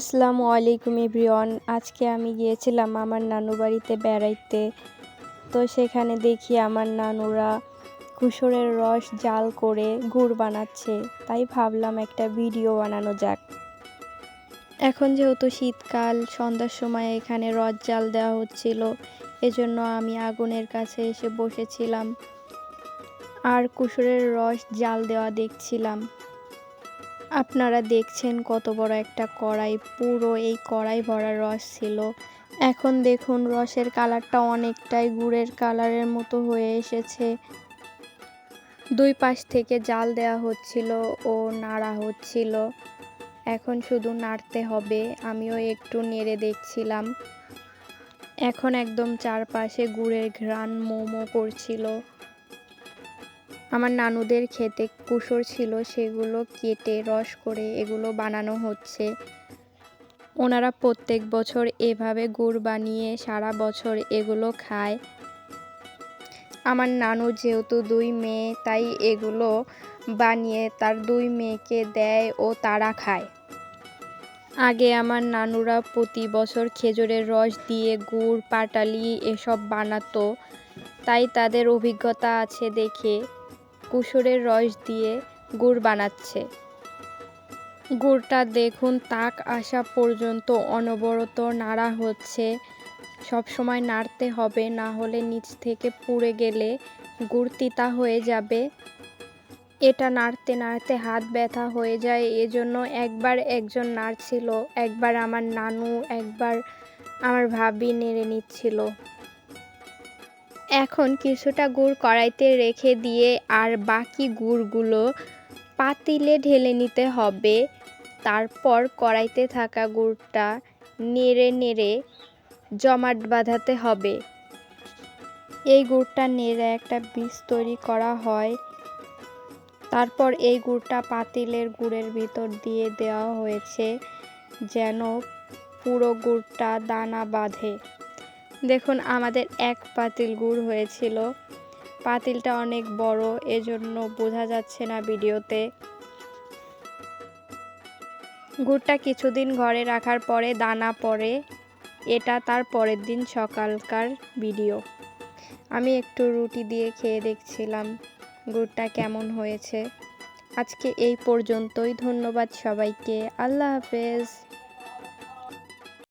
আসসালামু আলাইকুম এভরিওয়ান। আজকে আমি গিয়েছিলাম আমার নানু বাড়িতে বেড়াইতে। তো সেখানে দেখি আমার নানুরা কুসুরের রস জাল করে গুড় বানাচ্ছে। তাই ভাবলাম একটা ভিডিও বানানো যাক। এখন যেহেতু শীতকাল, সন্ধ্যার সময় এখানে রস জাল দেওয়া হচ্ছিল, এজন্য আমি আগুনের কাছে এসে বসেছিলাম আর কুসুরের রস জাল দেওয়া দেখছিলাম। আপনারা দেখছেন কত বড় একটা কড়াই, পুরো এই কড়াই ভরা রস ছিল। এখন দেখুন রসের কালারটা অনেকটাই গুড়ের কালারের মতো হয়ে এসেছে। দুই পাশ থেকে জাল দেওয়া হচ্ছিল ও নাড়া হচ্ছিল। এখন শুধু নাড়তে হবে, আমিও একটু নেড়ে দেখছিলাম। এখন একদম চারপাশে গুড়ের ঘ্রাণ মোমো করছিল। আমার নানুদের ক্ষেতে কুসুর ছিল, সেগুলো কেটে রস করে এগুলো বানানো হচ্ছে। ওনারা প্রত্যেক বছর এভাবে গুড় বানিয়ে সারা বছর এগুলো খায়। আমার নানুর যেহেতু 2 মেয়ে, তাই এগুলো বানিয়ে তার 2 মেয়েকে দেয় ও তারা খায়। আগে আমার নানুরা প্রতি বছর খেজুরের রস দিয়ে গুড়, পাটালি এসব বানাতো, তাই তাদের অভিজ্ঞতা আছে দেখে কুসুরের রস দিয়ে গুড় বানাচ্ছে। গুড়টা দেখুন তাক আসা পর্যন্ত অনবরত নাড়া হচ্ছে। সবসময় নাড়তে হবে, না হলে নিচ থেকে পুড়ে গেলে গুড় তিতা হয়ে যাবে। এটা নাড়তে নাড়তে হাত ব্যথা হয়ে যায়, এজন্য একবার একজন নাড়ছিল, একবার আমার নানু, একবার আমার ভাবি নেড়ে নিচ্ছিল। এখন কিছুটা গুড় কড়াইতে রেখে দিয়ে আর বাকি গুড়গুলো পাতিলে ঢেলে নিতে হবে। তারপর কড়াইতে থাকা গুড়টা নেড়ে নেড়ে জমাট বাঁধাতে হবে। এই গুড়টা নেড়ে একটা বীজ তৈরি করা হয়। তারপর এই গুড়টা পাতিলের গুড়ের ভিতর দিয়ে দেওয়া হয়েছে যেন পুরো গুড়টা দানা বাঁধে। দেখুন আমাদের 1 পাতিল গুড় হয়েছিল। পাতিলটা অনেক বড়, এজন্য বোঝা যাচ্ছে না ভিডিওতে। গুড়টা কিছুদিন ঘরে রাখার পরে দানা পড়ে। এটা তার পরের দিন সকালকার ভিডিও। আমি একটু রুটি দিয়ে খেয়ে দেখছিলাম গুড়টা কেমন হয়েছে। আজকে এই পর্যন্তই। ধন্যবাদ সবাইকে। আল্লাহ হাফেজ।